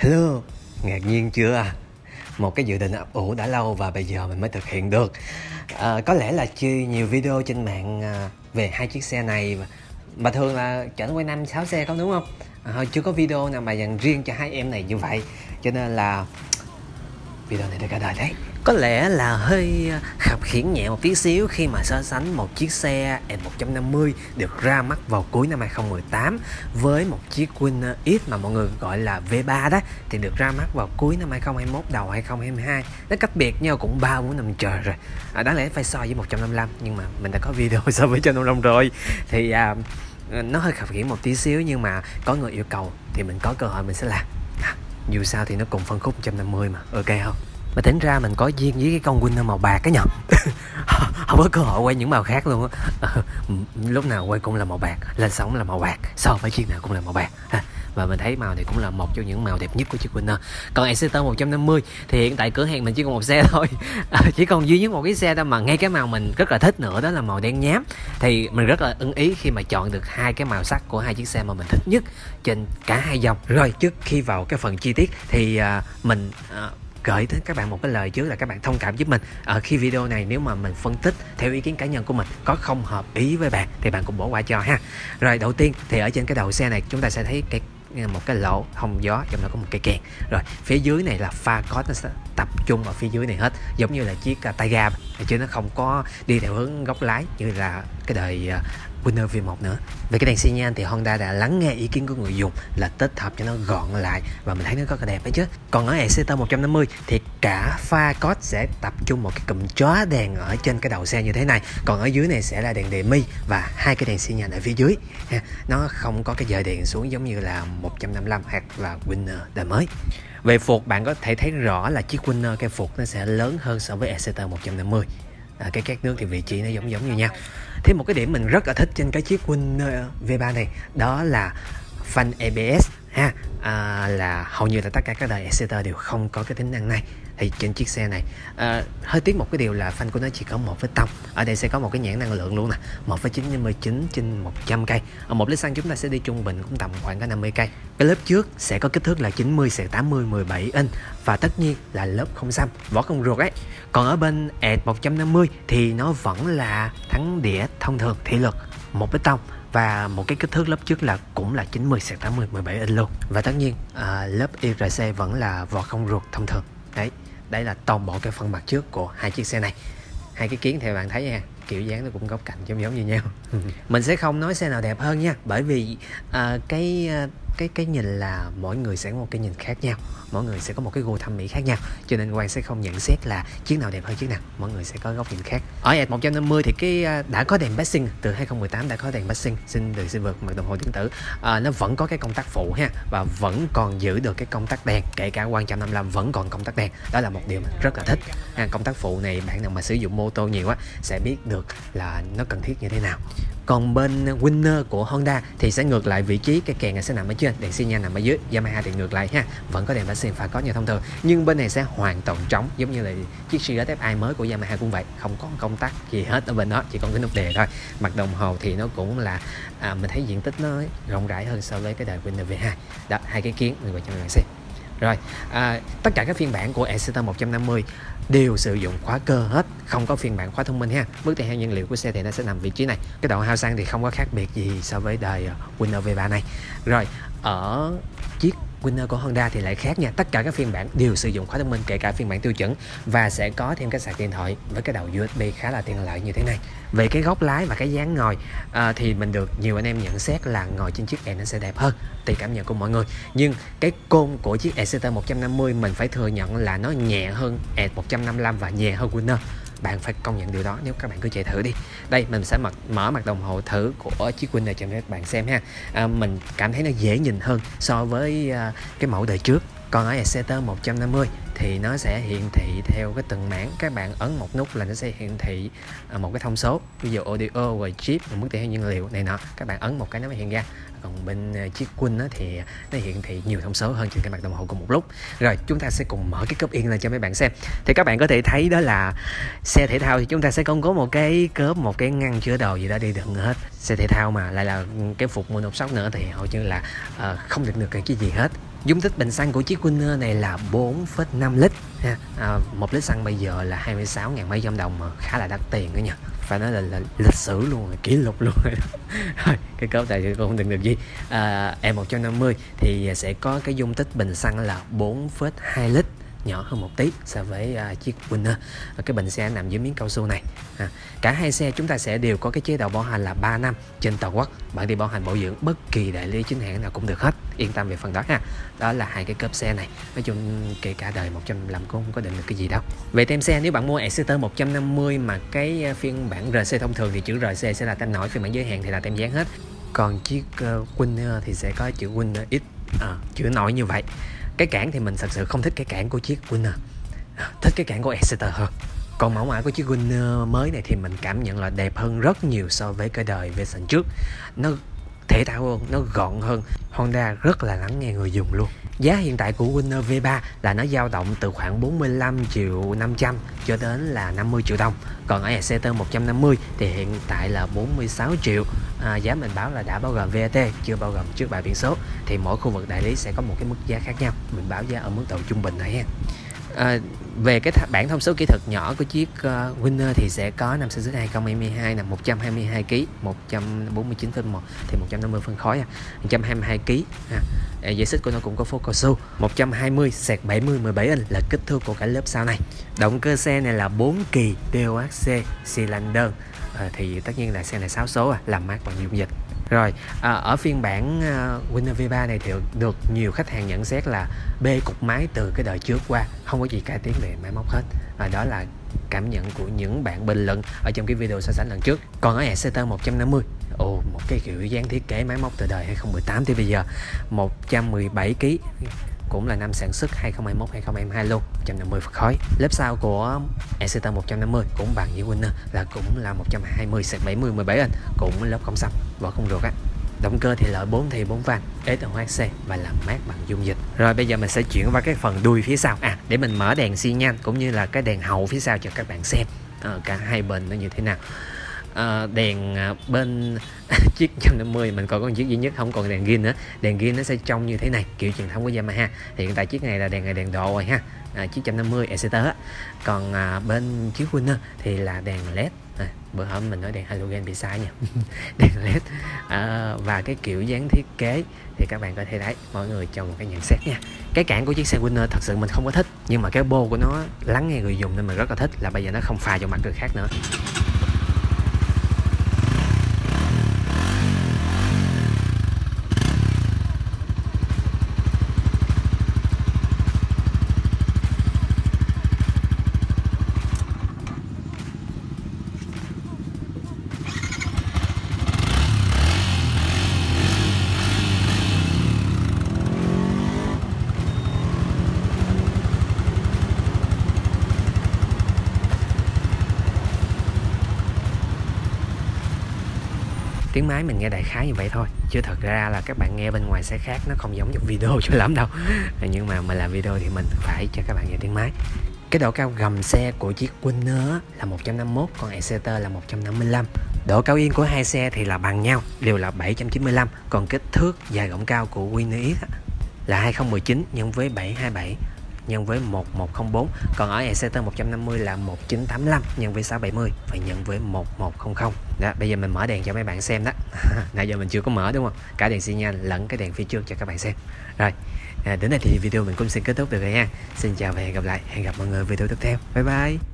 Hello, ngạc nhiên chưa? Một cái dự định ấp ủ đã lâu và bây giờ mình mới thực hiện được. Có lẽ là chưa nhiều video trên mạng về hai chiếc xe này mà thường là chở quay 5-6 xe không, đúng không? Chưa có video nào mà dành riêng cho hai em này như vậy, cho nên là video này được cả đời đấy. Có lẽ là hơi khập khiễng nhẹ một tí xíu khi mà so sánh một chiếc xe S150 được ra mắt vào cuối năm 2018 với một chiếc Winner X mà mọi người gọi là V3 đó, thì được ra mắt vào cuối năm 2021 đầu 2022. Nó cách biệt nhau cũng 3-4 năm trời rồi. Đáng lẽ phải so với 155, nhưng mà mình đã có video so với 155 rồi, thì nó hơi khập khiễng một tí xíu, nhưng mà có người yêu cầu thì mình có cơ hội mình sẽ làm. Dù sao thì nó cùng phân khúc 150 mà, ok không? Mà tính ra mình có duyên với cái con Winner màu bạc cái nhở. Không có cơ hội quay những màu khác luôn á. Lúc nào quay cũng là màu bạc, lên sóng là màu bạc, so với chiếc nào cũng là màu bạc. Và mình thấy màu này cũng là một trong những màu đẹp nhất của chiếc Winner. Còn Exciter 150 thì hiện tại cửa hàng mình chỉ còn một xe thôi. Chỉ còn duy nhất một cái xe thôi, mà ngay cái màu mình rất là thích nữa đó là màu đen nhám. Thì mình rất là ưng ý khi mà chọn được hai cái màu sắc của hai chiếc xe mà mình thích nhất trên cả hai dòng. Rồi trước khi vào cái phần chi tiết thì mình gửi tới các bạn một cái lời trước là các bạn thông cảm giúp mình. Khi video này nếu mà mình phân tích theo ý kiến cá nhân của mình có không hợp ý với bạn thì bạn cũng bỏ qua cho ha. Rồi đầu tiên thì ở trên cái đầu xe này chúng ta sẽ thấy một cái lỗ thông gió, trong đó có một cây kèn. Rồi phía dưới này là pha code, nó sẽ tập trung ở phía dưới này hết, giống như là chiếc tay ga, chứ nó không có đi theo hướng góc lái như là cái đời Winner V1 nữa. Về cái đèn xi nhan thì Honda đã lắng nghe ý kiến của người dùng là tích hợp cho nó gọn lại, và mình thấy nó rất là đẹp đấy chứ. Còn ở Exciter 150 thì cả pha code sẽ tập trung một cái cụm chóa đèn ở trên cái đầu xe như thế này, còn ở dưới này sẽ là đèn demi và hai cái đèn xi nhan ở phía dưới. Nó không có cái dời đèn xuống giống như là 155 hoặc là Winner đời mới. Về phuộc bạn có thể thấy rõ là chiếc Winner cái phuộc nó sẽ lớn hơn so với Exciter 150. Cái két nước thì vị trí nó giống như nhau. Thêm một cái điểm mình rất là thích trên cái chiếc Winner V3 này đó là phanh ABS ha. Là hầu như là tất cả các đời Exciter đều không có cái tính năng này. Thì trên chiếc xe này hơi tiếc một cái điều là phanh của nó chỉ có 1,0. Ở đây sẽ có một cái nhãn năng lượng luôn nè, 1,99/100 cây. Ở 1 lít xăng chúng ta sẽ đi trung bình cũng tầm khoảng có 50 cây. Cái lớp trước sẽ có kích thước là 90/80 17 inch và tất nhiên là lớp không xăm, vỏ không ruột ấy. Còn ở bên S150 thì nó vẫn là thắng đĩa thông thường thị lực 1 bê tông, và một cái kích thước lớp trước là cũng là 90/80 17 inch luôn. Và tất nhiên lớp IRC vẫn là vỏ không ruột thông thường. Đấy là toàn bộ cái phần mặt trước của hai chiếc xe này. Hai cái kiến thì bạn thấy nha, kiểu dáng nó cũng góc cạnh giống như nhau. Mình sẽ không nói xe nào đẹp hơn nha, bởi vì cái nhìn là mỗi người sẽ có một cái nhìn khác nhau, mỗi người sẽ có một cái gu thẩm mỹ khác nhau, cho nên Quang sẽ không nhận xét là chiếc nào đẹp hơn chiếc nào, mỗi người sẽ có góc nhìn khác. Ở S150 thì đã có đèn passing, từ 2018 đã có đèn passing, xin vượt mặt đồng hồ điện tử. Nó vẫn có cái công tắc phụ ha, và vẫn còn giữ được cái công tắc đèn, kể cả Quang 155 vẫn còn công tắc đèn. Đó là một điều mình rất là thích. Công tắc phụ này bạn nào mà sử dụng mô tô nhiều á sẽ biết được là nó cần thiết như thế nào. Còn bên Winner của Honda thì sẽ ngược lại, vị trí cái kèn này sẽ nằm ở trên, đèn xi nhan nằm ở dưới. Yamaha thì ngược lại ha, vẫn có đèn passing pha có như thông thường, nhưng bên này sẽ hoàn toàn trống, giống như là chiếc Civic FI mới của Yamaha cũng vậy, không có công tắc gì hết ở bên đó, chỉ còn cái nút đề thôi. Mặt đồng hồ thì nó cũng là mình thấy diện tích nó rộng rãi hơn so với cái đời Winner V2. Đó, hai cái kiến người cho bạn xem. Rồi, tất cả các phiên bản của Exciter 150 đều sử dụng khóa cơ hết, không có phiên bản khóa thông minh ha. Mức tiêu hao nhiên liệu của xe thì nó sẽ nằm vị trí này. Cái độ hao xăng thì không có khác biệt gì so với đời Winner V3 này. Rồi, ở chiếc Winner của Honda thì lại khác nha. Tất cả các phiên bản đều sử dụng khóa thông minh, kể cả phiên bản tiêu chuẩn, và sẽ có thêm cái sạc điện thoại với cái đầu USB khá là tiện lợi như thế này. Về cái góc lái và cái dáng ngồi thì mình được nhiều anh em nhận xét là ngồi trên chiếc này nó sẽ đẹp hơn, tùy cảm nhận của mọi người. Nhưng cái côn của chiếc Exciter 150 mình phải thừa nhận là nó nhẹ hơn S155 và nhẹ hơn Winner. Bạn phải công nhận điều đó nếu các bạn cứ chạy thử đi. Đây mình sẽ mở mặt đồng hồ thử của chiếc Winner cho các bạn xem ha. Mình cảm thấy nó dễ nhìn hơn so với cái mẫu đời trước. Còn ở Exciter 150 thì nó sẽ hiển thị theo cái từng mảng. Các bạn ấn một nút là nó sẽ hiển thị một cái thông số, ví dụ audio rồi chip, mức tiêu hao nhiên liệu này nọ. Các bạn ấn một cái nó mới hiện ra. Còn bên chiếc Win thì nó hiển thị nhiều thông số hơn trên cái mặt đồng hồ cùng một lúc. Rồi chúng ta sẽ cùng mở cái cốp yên lên cho mấy bạn xem. Thì các bạn có thể thấy đó là xe thể thao thì chúng ta sẽ không có một cái cốp, một cái ngăn chứa đồ gì đó đi đựng hết. Xe thể thao mà lại là cái phục monocoque nữa thì hầu như là không được cái gì hết. Dung tích bình xăng của chiếc Winner này là 4,5 lít ha. 1 lít xăng bây giờ là 26.000 mấy trăm đồng mà khá là đắt tiền đó nha. Phải nói là lịch sử luôn rồi, kỷ lục luôn rồi. Cái cốp này thì cũng không đừng được gì. E150 thì sẽ có cái dung tích bình xăng là 4,2 lít, nhỏ hơn một tí so với chiếc Winner. Cái bình xe nằm dưới miếng cao su này. Cả hai xe chúng ta sẽ đều có cái chế độ bảo hành là 3 năm trên toàn quốc. Bạn đi bảo hành bảo dưỡng bất kỳ đại lý chính hãng nào cũng được hết, yên tâm về phần đó ha. Đó là hai cái cốp xe này. Nói chung kể cả đời 150 cũng không có định được cái gì đâu. Về tem xe, nếu bạn mua Exciter 150 mà cái phiên bản RC thông thường thì chữ RC sẽ là tem nổi, phiên bản giới hạn thì là tem dán hết. Còn chiếc Winner thì sẽ có chữ Winner X, chữ nổi như vậy. Cái cản thì mình thật sự không thích cái cản của chiếc Winner, thích cái cản của Exciter hơn. Còn mẫu mã của chiếc Winner mới này thì mình cảm nhận là đẹp hơn rất nhiều so với cái đời version trước. Nó thể thao hơn, nó gọn hơn. Honda rất là lắng nghe người dùng luôn. Giá hiện tại của Winner V3 là nó dao động từ khoảng 45 triệu 500 cho đến là 50 triệu đồng. Còn ở Exciter 150 thì hiện tại là 46 triệu. Giá mình báo là đã bao gồm VAT, chưa bao gồm trước bạ biển số. Thì mỗi khu vực đại lý sẽ có một cái mức giá khác nhau. Mình báo giá ở mức độ trung bình này ha. Về cái bảng thông số kỹ thuật nhỏ của chiếc Winner thì sẽ có 5 xích 2022 là 122 kg, 149,1 thì 150 phân khối, 122 kg. Dây xích của nó cũng có phốt cao su, 120/70 17 inch là kích thước của cả lớp sau này. Động cơ xe này là 4 kỳ DOHC xi lanh đơn, thì tất nhiên là xe này 6 số làm mát bằng dung dịch. Rồi, ở phiên bản Winner V3 này thì được nhiều khách hàng nhận xét là bê cục máy từ cái đời trước qua, không có gì cải tiến về máy móc hết. Đó là cảm nhận của những bạn bình luận ở trong cái video so sánh lần trước. Còn ở Exciter 150, một cái kiểu dáng thiết kế máy móc từ đời 2018 tới bây giờ, 117 kg, cũng là năm sản xuất 2021-2022 luôn, 150 phân khối. Lớp sau của Exciter 150 cũng bằng với Winner là cũng là 120/70 17 inch, cũng lớp không xăm, vỏ không ruột á. Động cơ thì loại 4 thì 4 van, SOHC và làm mát bằng dung dịch. Rồi bây giờ mình sẽ chuyển qua cái phần đuôi phía sau, để mình mở đèn xi nhan cũng như là cái đèn hậu phía sau cho các bạn xem cả hai bên nó như thế nào. Đèn bên chiếc 150 mình còn có một chiếc duy nhất không còn đèn gin nữa. Đèn gin nó sẽ trông như thế này, kiểu truyền thống của Yamaha. Thì hiện tại chiếc này là đèn độ rồi ha, chiếc 150 Exciter. Còn bên chiếc Winner thì là đèn LED. Bữa hôm mình nói đèn halogen bị sai nha. Đèn LED. Và cái kiểu dáng thiết kế thì các bạn có thể thấy, mọi người cho một cái nhận xét nha. Cái cản của chiếc xe Winner thật sự mình không có thích, nhưng mà cái bô của nó lắng nghe người dùng nên mình rất là thích, là bây giờ nó không phà vào mặt người khác nữa. Tiếng máy mình nghe đại khái như vậy thôi, chứ thật ra là các bạn nghe bên ngoài sẽ khác, nó không giống trong video cho lắm đâu. Nhưng mà mình làm video thì mình phải cho các bạn nghe tiếng máy. Cái độ cao gầm xe của chiếc Winner là 151, còn Exciter là 155. Độ cao yên của hai xe thì là bằng nhau, đều là 795. Còn kích thước dài rộng cao của Winner X là 2019 nhân với 727 nhân với 1104. Còn ở Exciter 150 là 1985 nhân với 670 phải nhân với 1100. Đó, bây giờ mình mở đèn cho mấy bạn xem đó. Nãy giờ mình chưa có mở đúng không? Cả đèn xi nhan lẫn cái đèn phía trước cho các bạn xem. Rồi, đến đây thì video mình cũng xin kết thúc được rồi nha. Xin chào và hẹn gặp lại. Hẹn gặp mọi người video tiếp theo. Bye bye.